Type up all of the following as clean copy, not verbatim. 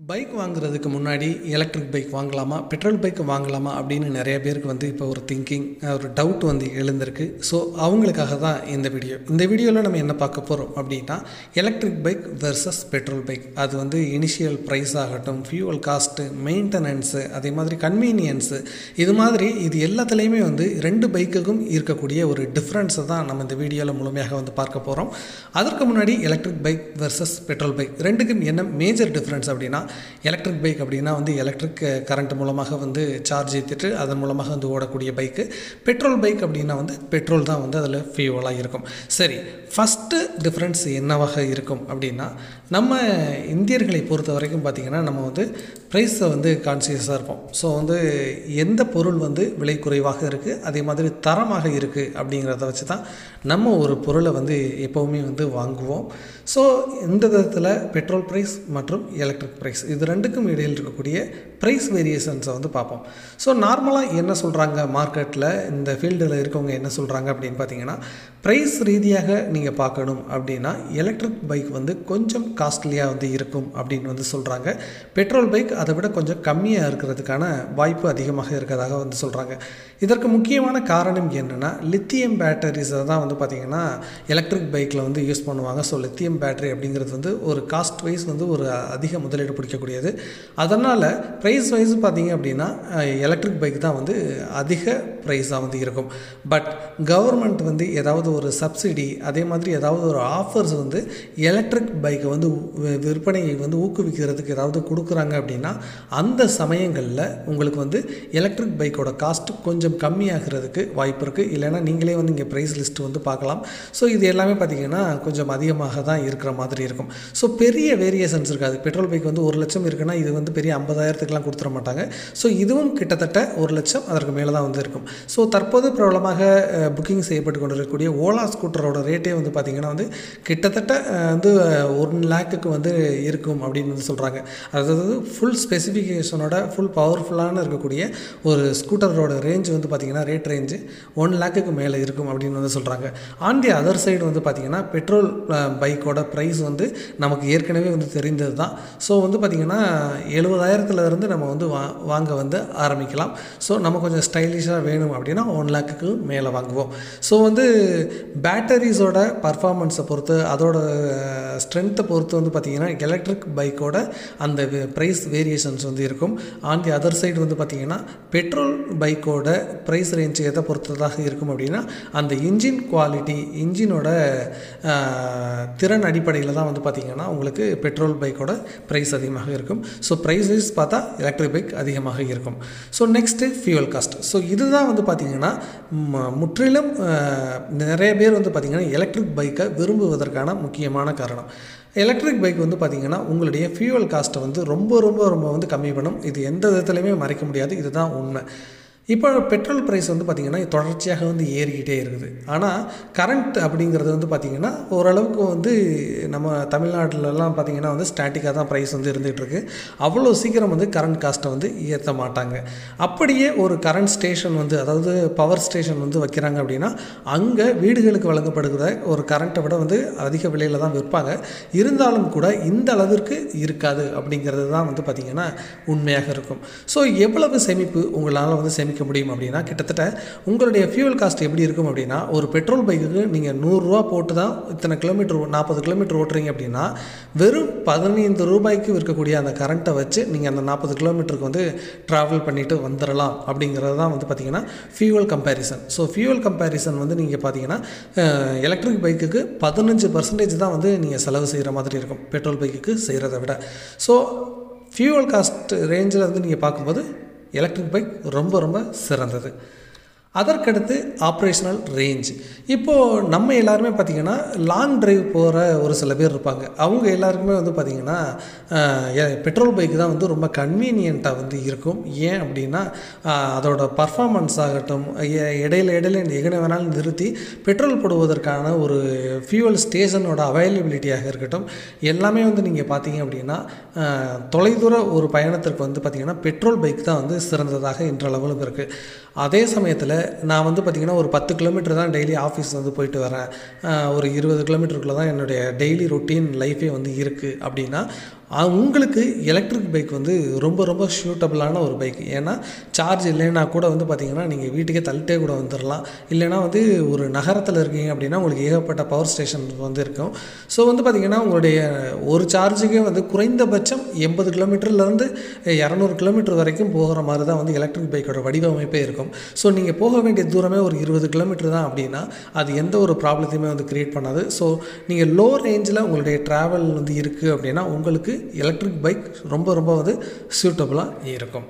Bike வாங்குறதுக்கு முன்னாடி electric bike வாங்கலாமா, பெட்ரோல் பைக் வாங்கலாமா அப்படின்னு நிறைய பேருக்கு இப்போ ஒரு திங்கிங், ஒரு டவுட் எழுந்திருக்கு. ஸோ அவங்களுக்காக தான் இந்த வீடியோ. இந்த வீடியோவில் நம்ம என்ன பார்க்க போகிறோம் அப்படின்னா, electric bike versus petrol bike. அது இனிஷியல் ப்ரைஸ் ஆகட்டும், ஃபியூவல் காஸ்ட்டு, மெயின்டெனன்ஸு, அதே மாதிரி கன்வீனியன்ஸு, இது எல்லாத்துலேயுமே ரெண்டு பைக்குக்கும் இருக்கக்கூடிய ஒரு டிஃப்ரென்ஸை தான் நம்ம இந்த வீடியோவில் முழுமையாக பார்க்க போகிறோம். அதற்கு முன்னாடி electric bike versus petrol bike ரெண்டுக்கும் என்ன மேஜர் டிஃப்ரென்ஸ் அப்படின்னா, எலக்ட்ரிக் பைக் அப்படின்னா எலக்ட்ரிக் கரண்ட் மூலமாக சார்ஜ் ஏற்றிட்டு அதன் மூலமாக ஓடக்கூடிய பைக்கு. பெட்ரோல் பைக் அப்படின்னா பெட்ரோல் தான் அதில் ஃபியூவலாக இருக்கும். சரி, ஃபஸ்ட்டு டிஃப்ரென்ஸ் என்னவாக இருக்கும் அப்படின்னா, நம்ம இந்தியர்களை பொறுத்த வரைக்கும் பார்த்திங்கன்னா, நம்ம ப்ரைஸை கான்சியஸாக இருப்போம். ஸோ எந்த பொருள் விலை குறைவாக இருக்குது, அதே மாதிரி தரமாக இருக்குது அப்படிங்கிறத வச்சு தான் நம்ம ஒரு பொருளை எப்போவுமே வாங்குவோம். ஸோ இந்த விதத்தில் பெட்ரோல் ப்ரைஸ் மற்றும் எலக்ட்ரிக் ப்ரைஸ் இது ரெண்டுக்கும் இடையில் இருக்கக்கூடிய ப்ரைஸ் வேரியேஷன்ஸை பார்ப்போம். ஸோ நார்மலாக என்ன சொல்கிறாங்க மார்க்கெட்டில், இந்த ஃபீல்டில் இருக்கவங்க என்ன சொல்கிறாங்க அப்படின்னு பார்த்தீங்கன்னா, ப்ரைஸ் ரீதியாக நீங்கள் பார்க்கணும் அப்படின்னா எலக்ட்ரிக் பைக் கொஞ்சம் காஸ்ட்லியாக இருக்கும் அப்படின்னு சொல்கிறாங்க. பெட்ரோல் பைக் அதை விட கொஞ்சம் கம்மியாக இருக்கிறதுக்கான வாய்ப்பு அதிகமாக இருக்கிறதாக சொல்கிறாங்க. இதற்கு முக்கியமான காரணம் என்னென்னா, லித்தியம் பேட்டரிஸை தான் பார்த்திங்கன்னா எலக்ட்ரிக் பைக்கில் யூஸ் பண்ணுவாங்க. ஸோ லித்தியம் பேட்டரி அப்படிங்கிறது ஒரு காஸ்ட் வைஸ் ஒரு அதிக முதலீடு பிடிக்கக்கூடியது. அதனால் ப்ரைஸ் வைஸ் பார்த்திங்க அப்படின்னா எலக்ட்ரிக் பைக் தான் அதிக ப்ரைஸாக இருக்கும். பட் கவர்மெண்ட் ஏதாவது ஒரு சப்சிடி, அதே மாதிரி ஏதாவது ஒரு ஆஃபர்ஸ் எலக்ட்ரிக் பைக்கை விற்பனையை ஊக்குவிக்கிறதுக்கு ஏதாவது கொடுக்குறாங்க அப்படின்னா, அந்த சமயங்களில் உங்களுக்கு எலக்ட்ரிக் பைக்கோட காஸ்ட் கொஞ்சம் கம்மியாகிறதுக்கு வாய்ப்பு இருக்குது. இல்லைனா நீங்களே இங்கே ப்ரைஸ் லிஸ்ட்டு பார்க்கலாம். ஸோ இது எல்லாமே பார்த்திங்கன்னா கொஞ்சம் அதிகமாக தான் இருக்கிற மாதிரி இருக்கும். ஸோ பெரிய வேரியேஷன்ஸ் இருக்காது. பெட்ரோல் பைக் 1,00,000 இருக்குன்னா இது பெரிய 50,000த்துக்கெலாம் கொடுத்துட மாட்டாங்க. ஸோ இதுவும் கிட்டத்தட்ட 1,00,000 அதற்கு மேலே தான் இருக்கும். ஸோ தற்போது பிரபலமாக புக்கிங் செய்யப்பட்டு கொண்டிருக்கக்கூடிய ஓலா ஸ்கூட்டரோட ரேட்டே பார்த்திங்கன்னா கிட்டத்தட்ட 1,00,000க்கு இருக்கும் அப்படின்னு சொல்கிறாங்க. அதாவது ஃபுல் ஸ்பெசிஃபிகேஷனோட ஃபுல் பவர்ஃபுல்லான இருக்கக்கூடிய ஒரு ஸ்கூட்டரோட ரேஞ்ச் பார்த்திங்கன்னா ரேட் ரேஞ்சு 1,00,000க்கு மேலே இருக்கும் அப்படின்னு சொல்கிறாங்க. ஆன் தி அதர் சைடு பார்த்திங்கன்னா பெட்ரோல் பைக்கோட ப்ரைஸ் நமக்கு ஏற்கனவே தெரிந்தது தான். ஸோ பார்த்திங்கன்னா 70,000த்துலேருந்து நம்ம வாங்க ஆரம்பிக்கலாம். ஸோ நம்ம கொஞ்சம் ஸ்டைலிஷாக வேணும் அப்படின்னா 1,00,000க்கு மேலே வாங்குவோம். ஸோ பேட்டரிஸோட பர்ஃபார்மன்ஸை பொறுத்து, அதோட ஸ்ட்ரென்த்தை பொறுத்து பார்த்திங்கன்னா எலக்ட்ரிக் பைக்கோட அந்த ப்ரைஸ் வேரியேஷன்ஸ் இருக்கும். ஆன் தி அதர் சைடு பார்த்திங்கன்னா பெட்ரோல் பைக்கோட ப்ரைஸ் ரேஞ்ச் எதை பொறுத்ததாக இருக்கும் அப்படின்னா, அந்த இன்ஜின் குவாலிட்டி, இன்ஜினோட திறன் அடிப்படையில் தான் பார்த்திங்கன்னா உங்களுக்கு பெட்ரோல் பைக்கோட ப்ரைஸ் அதிகமாக இருக்கும். ஸோ ப்ரைஸ் வைஸ் பார்த்தா எலக்ட்ரிக் பைக் அதிகமாக இருக்கும். So next fuel cost. So இதுதான் பார்த்திங்கன்னா முற்றிலும் நிறைய பேர் பார்த்திங்கன்னா எலக்ட்ரிக் பைக்கை விரும்புவதற்கான முக்கியமான காரணம். எலக்ட்ரிக் பைக் பார்த்திங்கன்னா உங்களுடைய ஃபியூவல் காஸ்ட்டை ரொம்ப ரொம்ப ரொம்ப கம்மி பண்ணும். இது எந்த விதத்துலையுமே மறைக்க முடியாது. இதுதான் உண்மை. இப்போ பெட்ரோல் ப்ரைஸ் பார்த்திங்கன்னா தொடர்ச்சியாக ஏறிக்கிட்டே இருக்குது. ஆனால் கரண்ட் அப்படிங்கிறது பார்த்திங்கன்னா ஓரளவுக்கு நம்ம தமிழ்நாட்டிலலாம் பார்த்திங்கன்னா ஸ்டாட்டிக்காக தான் ப்ரைஸ் இருந்துகிட்ருக்கு. அவ்வளோ சீக்கிரம் கரண்ட் காஸ்ட்டை ஏற்ற மாட்டாங்க. அப்படியே ஒரு கரண்ட் ஸ்டேஷன் அதாவது பவர் ஸ்டேஷன் வைக்கிறாங்க அப்படின்னா, அங்கே வீடுகளுக்கு வழங்கப்படுகிற ஒரு கரண்ட்டை விட அதிக விலையில் தான் விற்பாங்க. இருந்தாலும் கூட இந்த அளவிற்கு இருக்காது அப்படிங்கிறது தான் பார்த்திங்கன்னா உண்மையாக இருக்கும். ஸோ எவ்வளவு சேமிப்பு உங்களால் சேமிக்க முடியும் அப்படின்னா, கிட்டத்தட்ட உங்களுடைய ஃபியூவல் காஸ்ட் எப்படி இருக்கும் அப்படின்னா, ஒரு பெட்ரோல் பைக்குக்கு நீங்கள் 100 ரூபா போட்டு தான் இத்தனை கிலோமீட்டர் 40 கிலோமீட்டர் ஓட்டுறீங்க அப்படின்னா, வெறும் 15 ரூபாய்க்கு இருக்கக்கூடிய அந்த கரண்ட்டை வச்சு நீங்கள் அந்த 40 கிலோமீட்டருக்கு ட்ராவல் பண்ணிட்டு வந்துடலாம் அப்படிங்கிறது தான் பார்த்திங்கன்னா fuel comparison. So fuel comparison நீங்கள் பார்த்திங்கன்னா எலக்ட்ரிக் பைக்குக்கு 15% தான் நீங்கள் செலவு செய்கிற மாதிரி இருக்கும் பெட்ரோல் பைக்குக்கு செய்கிறத விட. ஸோ ஃபியூவல் காஸ்ட் ரேஞ்சில் நீங்கள் பார்க்கும்போது எலக்ட்ரிக் பைக் ரொம்ப ரொம்ப சிறந்தது. அதற்கடுத்து ஆப்ரேஷனல் ரேஞ்ச். இப்போது நம்ம எல்லாருமே பார்த்திங்கன்னா லாங் ட்ரைவ் போகிற ஒரு சில பேர் இருப்பாங்க. அவங்க எல்லாருக்குமே பார்த்திங்கன்னா பெட்ரோல் பைக் தான் ரொம்ப கன்வீனியண்ட்டாக இருக்கும். ஏன் அப்படின்னா, அதோட பர்ஃபார்மன்ஸ் ஆகட்டும், இடையில எங்கே வேணாலும் நிறுத்தி பெட்ரோல் போடுவதற்கான ஒரு ஃபியூவல் ஸ்டேஷனோட அவைலபிலிட்டியாக இருக்கட்டும், எல்லாமே நீங்கள் பார்த்தீங்க அப்படின்னா தொலைதூர ஒரு பயணத்திற்கு பார்த்திங்கன்னா பெட்ரோல் பைக் தான் சிறந்ததாக இன்றளவுக்கு இருக்குது. அதே சமயத்தில் நான் பார்த்திங்கன்னா ஒரு 10 கிலோமீட்டர் தான் டெய்லி ஆஃபீஸ் போயிட்டு வரேன், ஒரு 20 கிலோமீட்டருக்குள்ளே தான் என்னுடைய டெய்லி ரொட்டீன் லைஃபே இருக்குது அப்படின்னா, உங்களுக்கு எலக்ட்ரிக் பைக் வந்து ரொம்ப ரொம்ப சூட்டபிளான ஒரு பைக். ஏன்னா சார்ஜ் இல்லைன்னா கூட வந்து பார்த்திங்கன்னா நீங்கள் வீட்டுக்கே தள்ளிட்டே கூட வந்துடலாம். இல்லைனா வந்து ஒரு நகரத்தில் இருக்கீங்க அப்படின்னா உங்களுக்கு ஏகப்பட்ட பவர் ஸ்டேஷன் வந்து இருக்கும். ஸோ வந்து பார்த்திங்கன்னா உங்களுடைய ஒரு சார்ஜுக்கே வந்து குறைந்தபட்சம் 80 கிலோமீட்டர்லேருந்து 200 கிலோமீட்டர் வரைக்கும் போகிற மாதிரி தான் வந்து எலக்ட்ரிக் பைக்கோட வடிவமைப்பே இருக்கும். ஸோ நீங்கள் போக வேண்டிய தூரமே ஒரு 20 கிலோமீட்டர் தான் அப்படின்னா அது எந்த ஒரு ப்ராப்ளத்தையுமே வந்து க்ரியேட் பண்ணாது. ஸோ நீங்கள் லோ ரேஞ்சில் உங்களுடைய ட்ராவல் வந்து இருக்குது அப்படின்னா உங்களுக்கு எலக்ட்ரிக் பைக் ரொம்ப ரொம்ப வந்து சூட்டபுளாக இருக்கும்.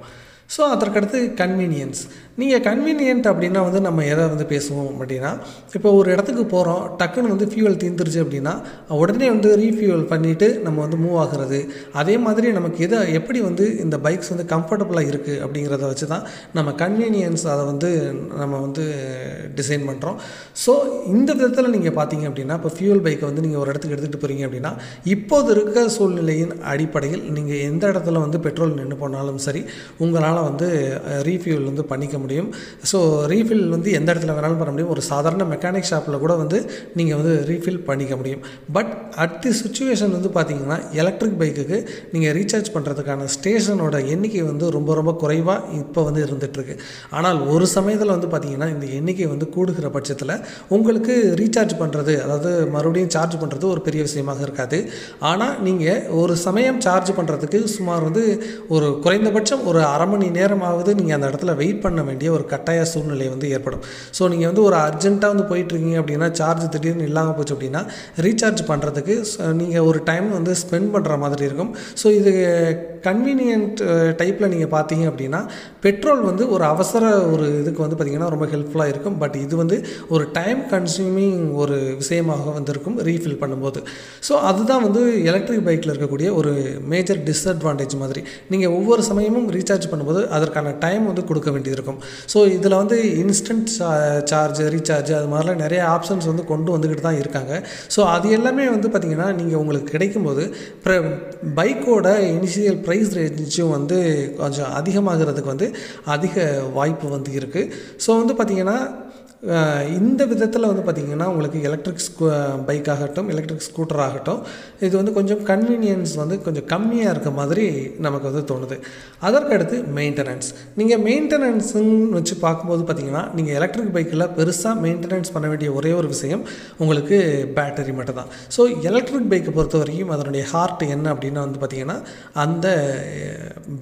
ஸோ அதற்கடுத்து கன்வீனியன்ஸ். நீங்கள் கன்வீனியன்ட் அப்படின்னா வந்து நம்ம எதை வந்து பேசுவோம் அப்படின்னா, இப்போ ஒரு இடத்துக்கு போகிறோம், டக்குன்னு வந்து ஃபியூவல் தீர்ந்துருச்சு அப்படின்னா உடனே வந்து ரீஃபியூவல் பண்ணிவிட்டு நம்ம வந்து மூவ் ஆகிறது. அதே மாதிரி நமக்கு எப்படி வந்து இந்த பைக்ஸ் வந்து கம்ஃபர்டபுளாக இருக்குது அப்படிங்கிறத வச்சு தான் நம்ம கன்வீனியன்ஸ் அதை வந்து நம்ம வந்து டிசைன் பண்ணுறோம். ஸோ இந்த விதத்தில் நீங்கள் பார்த்தீங்க அப்படின்னா இப்போ ஃபியூவல் பைக்கை வந்து நீங்கள் ஒரு இடத்துக்கு எடுத்துகிட்டு போகிறீங்க அப்படின்னா இப்போது இருக்க சூழ்நிலையின் அடிப்படையில் நீங்கள் எந்த இடத்துல வந்து பெட்ரோல் நின்று போனாலும் சரி உங்களால் வந்து ரீஃபியூல் வந்து பண்ணிக்க முடியும். ஸோ ரீஃபில் வந்து எந்த இடத்துல வேணாலும் பண்ண முடியும். ஒரு சாதாரண மெக்கானிக் ஷாப்பில் கூட வந்து நீங்கள் வந்து ரீஃபில் பண்ணிக்க முடியும். பட் அட் தி சிச்சுவேஷன் வந்து பார்த்திங்கன்னா எலக்ட்ரிக் பைக்குக்கு நீங்கள் ரீசார்ஜ் பண்ணுறதுக்கான ஸ்டேஷனோட எண்ணிக்கை வந்து ரொம்ப ரொம்ப குறைவாக இப்போ வந்து இருந்துகிட்ருக்கு. ஆனால் ஒரு சமயத்தில் வந்து பார்த்திங்கன்னா இந்த எண்ணிக்கை வந்து கூடுகிற பட்சத்தில் உங்களுக்கு ரீசார்ஜ் பண்ணுறது, அதாவது மறுபடியும் சார்ஜ் பண்ணுறது ஒரு பெரிய விஷயமாக இருக்காது. ஆனால் நீங்கள் ஒரு சமயம் சார்ஜ் பண்ணுறதுக்கு சுமார் வந்து ஒரு குறைந்தபட்சம் ஒரு அரை மணி நேரமாவது நீங்கள் அந்த இடத்துல வெயிட் பண்ண வேண்டிய ஒரு கட்டாய சூழ்நிலை வந்து ஏற்படும். ஸோ நீங்கள் வந்து ஒரு அர்ஜென்ட்டாக வந்து போயிட்டுருக்கீங்க அப்படின்னா சார்ஜ் திடீர்னு இல்லாமல் போச்சு அப்படின்னா ரீசார்ஜ் பண்ணுறதுக்கு நீங்கள் ஒரு டைம் வந்து ஸ்பெண்ட் பண்ணுற மாதிரி இருக்கும். ஸோ இது கன்வீனியன்ட் டைப்பில் நீங்கள் பார்த்தீங்க அப்படின்னா பெட்ரோல் வந்து ஒரு அவசர ஒரு இதுக்கு வந்து பார்த்திங்கன்னா ரொம்ப ஹெல்ப்ஃபுல்லாக இருக்கும். பட் இது வந்து ஒரு டைம் கன்சியூமிங் ஒரு விஷயமாக வந்து இருக்கும் ரீஃபில் பண்ணும்போது. ஸோ அதுதான் வந்து எலக்ட்ரிக் பைக்கில் இருக்கக்கூடிய ஒரு மேஜர் டிஸ்அட்வான்டேஜ் மாதிரி. நீங்கள் ஒவ்வொரு சமயமும் ரீசார்ஜ் பண்ணும்போது அதற்கான டைம் வந்து கொடுக்க வேண்டியது இருக்கும். ஸோ இதில் வந்து இன்ஸ்டன்ட் சார்ஜ், ரீசார்ஜ் அது மாதிரிலாம் நிறைய ஆப்ஷன்ஸ் வந்து கொண்டு வந்துக்கிட்டு தான் இருக்காங்க. ஸோ அது எல்லாமே வந்து பார்த்திங்கன்னா நீங்கள் உங்களுக்கு கிடைக்கும்போது பைக்கோட இனிஷியல் ப்ரைஸ் ரேஞ்சும் வந்து கொஞ்சம் அதிகமாகிறதுக்கு வந்து அதிக வாய்ப்பு வந்து இருக்குது. ஸோ வந்து பார்த்திங்கன்னா இந்த விதத்தில் வந்து பார்த்திங்கன்னா உங்களுக்கு எலக்ட்ரிக் பைக் ஆகட்டும், எலக்ட்ரிக் ஸ்கூட்டர் ஆகட்டும், இது வந்து கொஞ்சம் கன்வீனியன்ஸ் வந்து கொஞ்சம் கம்மியாக இருக்க மாதிரி நமக்கு வந்து தோணுது. அதற்கடுத்து மெயின்டெனன்ஸ். நீங்கள் மெயின்டெனன்ஸுன்னு வச்சு பார்க்கும்போது பார்த்திங்கன்னா நீங்கள் எலக்ட்ரிக் பைக்கில் பெருசாக மெயின்டெனன்ஸ் பண்ண வேண்டிய ஒரே ஒரு விஷயம் உங்களுக்கு பேட்டரி மட்டும் தான். ஸோ எலக்ட்ரிக் பைக்கை பொறுத்த வரைக்கும் அதனுடைய ஹார்ட் என்ன அப்படின்னா வந்து பார்த்திங்கன்னா அந்த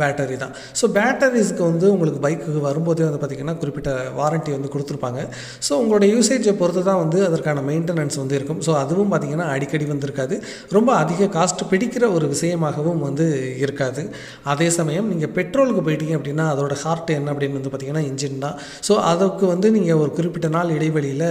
பேட்டரி தான். ஸோ பேட்டரிஸ்க்கு வந்து உங்களுக்கு பைக்கு வரும்போதே வந்து பார்த்திங்கன்னா குறிப்பிட்ட வாரண்ட்டி வந்து கொடுத்துருப்பாங்க. ஸோ உங்களோட யூசேஜை பொறுத்து தான் வந்து அதற்கான மெயின்டெனன்ஸ் வந்து இருக்கும். ஸோ அதுவும் பார்த்திங்கன்னா அடிக்கடி வந்திருக்காது, ரொம்ப அதிக காஸ்ட் பிடிக்கிற ஒரு விஷயமாகவும் வந்து இருக்காது. அதே சமயம் நீங்கள் பெட்ரோலுக்கு போயிட்டீங்க அப்படின்னா அதோட ஹார்ட் என்ன அப்படின்னு வந்து பார்த்திங்கன்னா இன்ஜின் தான். ஸோ அதுக்கு வந்து நீங்கள் ஒரு குறிப்பிட்ட நாள் இடைவெளியில்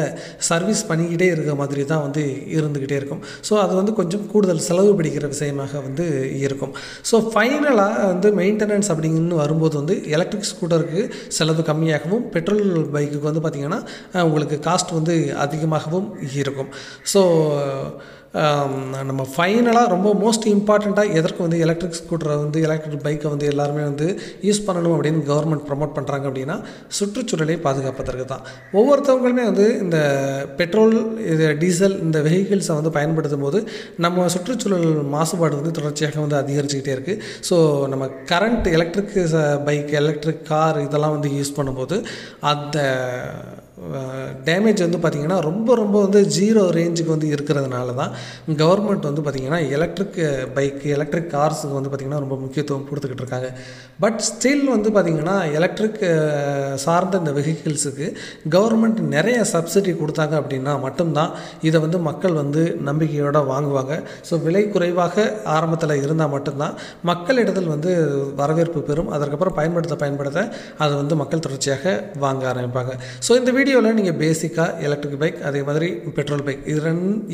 சர்வீஸ் பண்ணிக்கிட்டே இருக்க மாதிரி தான் வந்து இருந்துக்கிட்டே இருக்கும். ஸோ அது வந்து கொஞ்சம் கூடுதல் செலவு பிடிக்கிற விஷயமாக வந்து இருக்கும். ஸோ ஃபைனலாக வந்து மெயின்டெனன்ஸ் அப்படிங்கன்னு வரும்போது வந்து எலக்ட்ரிக் ஸ்கூட்டருக்கு செலவு கம்மியாகவும் பெட்ரோல் பைக்குக்கு வந்து பார்த்திங்கன்னா உங்களுக்கு காஸ்ட் வந்து அதிகமாகவும் இருக்கும். ஸோ நம்ம ஃபைனலாக ரொம்ப மோஸ்ட் இம்பார்ட்டண்ட்டாக எதற்கு வந்து எலக்ட்ரிக் ஸ்கூட்டரை வந்து எலக்ட்ரிக் பைக்கை வந்து எல்லாருமே வந்து யூஸ் பண்ணணும் அப்படின்னு கவர்மெண்ட் ப்ரமோட் பண்ணுறாங்க அப்படின்னா சுற்றுச்சூழலை பாதுகாப்பதற்கு தான். ஒவ்வொருத்தவங்களுமே வந்து இந்த பெட்ரோல், இது டீசல், இந்த வெஹிக்கிள்ஸை வந்து பயன்படுத்தும் போது நம்ம சுற்றுச்சூழல் மாசுபாடு வந்து தொடர்ச்சியாக வந்து அதிகரிச்சுக்கிட்டே இருக்குது. ஸோ நம்ம current electric bike, electric car இதெல்லாம் வந்து யூஸ் பண்ணும்போது அந்த டேமேஜ் வந்து பார்த்திங்கன்னா ரொம்ப ரொம்ப வந்து 0 ரேஞ்சுக்கு வந்து இருக்கிறதுனால தான் கவர்மெண்ட் வந்து பார்த்திங்கன்னா எலக்ட்ரிக் பைக், எலக்ட்ரிக் கார்ஸுக்கு வந்து பார்த்திங்கன்னா ரொம்ப முக்கியத்துவம் கொடுத்துக்கிட்டு இருக்காங்க. பட் ஸ்டில் வந்து பார்த்திங்கன்னா எலக்ட்ரிக் சார்ந்த இந்த வெஹிக்கிள்ஸுக்கு கவர்மெண்ட் நிறைய சப்சிடி கொடுத்தாங்க அப்படின்னா மட்டும்தான் இதை வந்து மக்கள் வந்து நம்பிக்கையோடு வாங்குவாங்க. ஸோ விலை குறைவாக ஆரம்பத்தில் இருந்தால் மட்டும்தான் மக்களிடத்தில் வந்து வரவேற்பு பெறும். அதற்கப்புறம் பயன்படுத்த அதை வந்து மக்கள் தொடர்ச்சியாக வாங்க ஆரம்பிப்பாங்க. ஸோ இந்த வீடியோவில் நீங்கள் பேசிக்காக எலக்ட்ரிக் பைக், அதே மாதிரி பெட்ரோல் பைக்,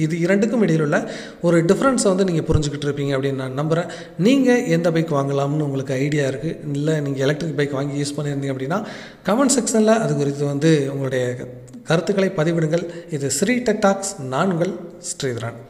இது இரண்டுக்கும் இடையில் உள்ள ஒரு டிஃப்ரென்ஸை வந்து நீங்கள் புரிஞ்சுக்கிட்டு இருப்பீங்க அப்படின்னு நான் நம்புகிறேன். நீங்கள் எந்த பைக் வாங்கலாம்னு உங்களுக்கு ஐடியா இருக்குது, இல்லை நீங்கள் எலக்ட்ரிக் பைக் வாங்கி யூஸ் பண்ணியிருந்தீங்க அப்படின்னா கமெண்ட் செக்ஷனில் அது குறித்து வந்து உங்களுடைய கருத்துக்களை பதிவிடுங்கள். இது ஸ்ரீ டெக் டாக்ஸ். நான் உங்கள் ஸ்ரீதரன்.